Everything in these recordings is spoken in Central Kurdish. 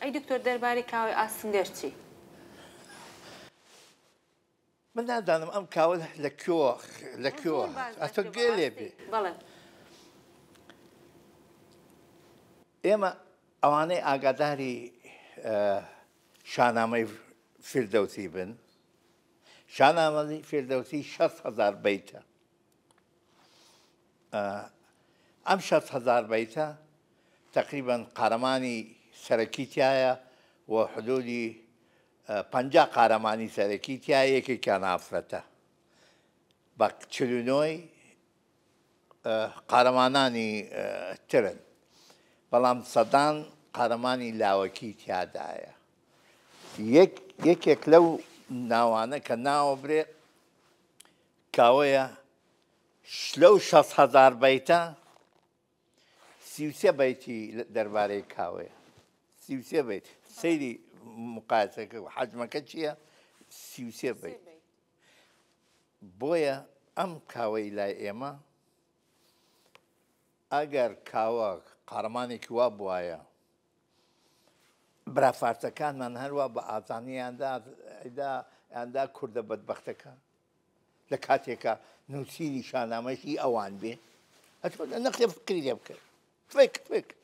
ئەی دکتۆر دەربارەی کاوی ئاسنگەر چی؟ من نازانم ئەم کاوە لە کوێوە ئەتۆ گێلێ بێ. بەڵێ. ئێمە ئەوانەی ئاگاداری شانامەی فردەوسی بن، شانامەی فردەوسی 6,000 بەیتە. ئەم 6,000 بەیتە تقریباً قارەمانی سەرەکی تایە و حدودی 50 قارەمانی سەرەکی تایە، یەکێکیان ئافرەتە بە 49 قارەمانانی ترن، بەڵام سەدان قارەمانی لاوەکی تیادایە. یەکێک لەو ناوانە کە ناوە برێ کاوەیە لەو 6,000 بەیتە 33 بەیتی دەربارەی کاوەیە. 33 بەیت سەیری مقایسەکە حەجمەکە چییە؟ 33 بەیت. بۆیە ئەم کاوەی لای ئێمە ئەگەر کاوە قارەمانێکی وا بواە برافارسەکانمان هەروە بە ئازانییاندا کوردە بەدبەختەکە لە کاتێکە نووسینی شانامەشی ئەوان بێ نەخێ فکری لێ بکرد فکر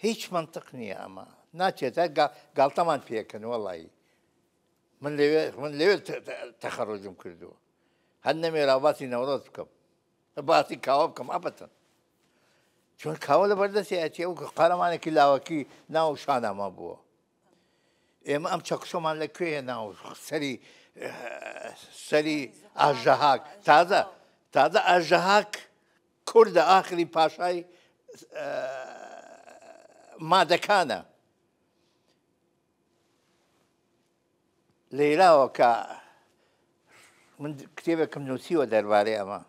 هیچ منطق نییە ئەمە ناچێتە گاڵتەمان پێکەن وەڵی من لەوێ تەخەڕۆژم کردووە هەر نەمێرا باسی نەورۆز بکەم باسی کاوە بکەم ئەبەتەن چون کاوە لە بەردەستی ئەچێ و قارەمانێکی لاوەکی ناو شانامە بووە. ئێمە ئەم چەقسۆمان لەکوێیە ناو سەری ئاژەهاک تازە ئاژەهاک کوردە ئاخری پاشای مادەکانە لێراوە کە من کتێبێکم نووسیوە دەربارەی ئەمە.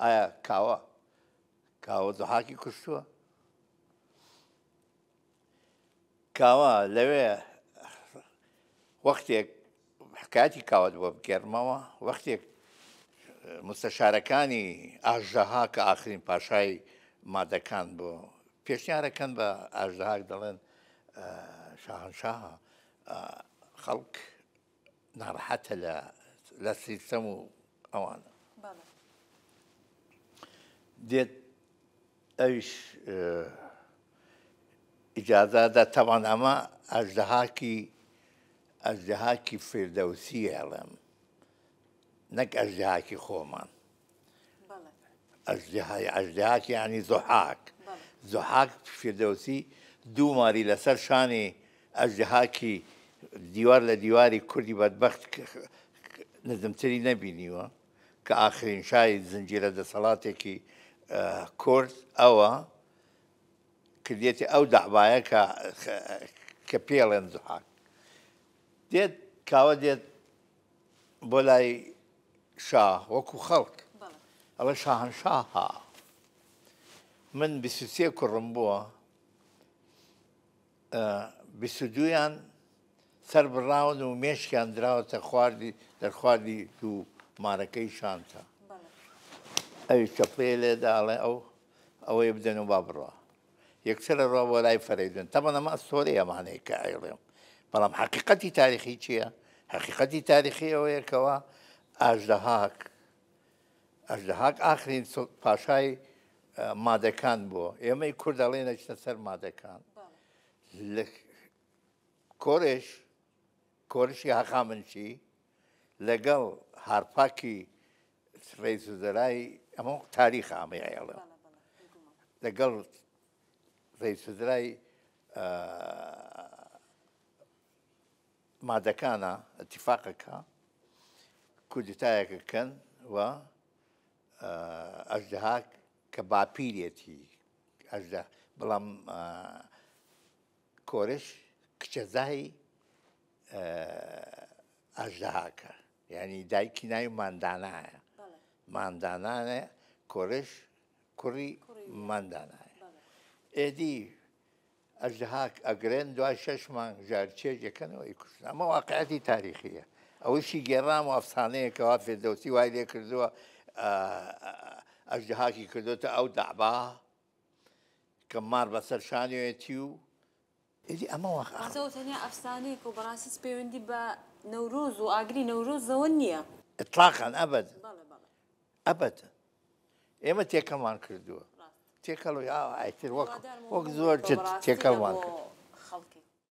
ئایا کاوە زەحاکی کوشتووە؟ کاوە لەوێ وەختێک حکایەتی کاوت بۆ بگەرمەوە وەختێک مستەشارەکانی ئاژەهاک کە ئاخرین پاشای مادەکان بۆ پێشنیارەکەن بە ئاژەهاک دەڵێن شاهنشاها خەڵک ناڕەحەتە لە سیستەم و ئەوانە دێت ئەویش ئیجازەدا تەوان ئەمە ئەژدەهاکی فردەوسی هێڵم نەک ئەژدەهاکی خۆمان. ئەژدەهاک یعنی زۆحاک فردەوسی دوو ماری لەسەر شانی ئەژدەهاکی دیوار لە دیواری کوردی بەدبەخت نزمتری نەبینیوە کە ئاخرین شای زنجیرە دەسەڵاتێکی کورد ئەوە کردێتی ئەو دەعبایە کە پێڵێن زۆحاک دێت کاوە دێت بۆ لای شاه وەکو خەڵک ئەوە شاهنشاها من 23 کوڕم بووە 22یان سەر بڕاون و مێشکیان دراوەتە دەرخواردی دوو مارەکەی شانتە ئەوی چەپڵێ لێداڵێ ئەوەی بدەن و با بڕوە یەکسرە ڕۆ بۆ لای فەرەیدون تەمەن ئەمە ئەستۆرەیە ئەمانەیە کە ئەیڵێم بەڵام حەقیقەتی تاریخی چییە؟ حەقیقەتی تاریخی ئەوەیەکەوە ئاژدەهاک ئاخرین پاشای مادەکان بووە ئێمەی کورد دەڵێ نەچنە سەر مادەکان لە کۆرشی هەقامنشی لەگەڵ هارپاکی ڕێیس وزەرای ئەمە تاریخ ئامەیەڵێ لەگەڵ ڕێیس وزەرای مادەکانە ئەتیفاقەکە کودتایەکەکەن و ئەژدەهاک کە باپیرێتی بەڵام کۆرش کچەزای ئەژدەهاکە یعنی دایکی ناوی ماندانایە ماندانانە کۆرش کوڕی ماندانایە ئێدی ئەژدەهاک ئەگرێن دوای 6 مانگ ژارچێژەکەنەوەی کوشتن ئەمە واقعەتی تاریخیە ئەوشی گێڕام و ئەفسانەیەکەوە فێردەوسی وای لێ کردووە ئەژدەهاکی کردوتە ئەو دەعبا کە مار بەسەر شانوێتی و ئیدی ئەمە ڕاستەوە تەنیا ئەفسانەیەک و بەڕاستی پەیوەندی بە نەورۆز و ئاگری نەورۆزەوە نییە. ئطلاقاً ئەبەد بەڵێ بەڵێ ئەبەد ئێمە تێکەڵمان کردووە تێکەڵ و ئایتر وەک زۆر تێکەڵمان کرد. خەڵکی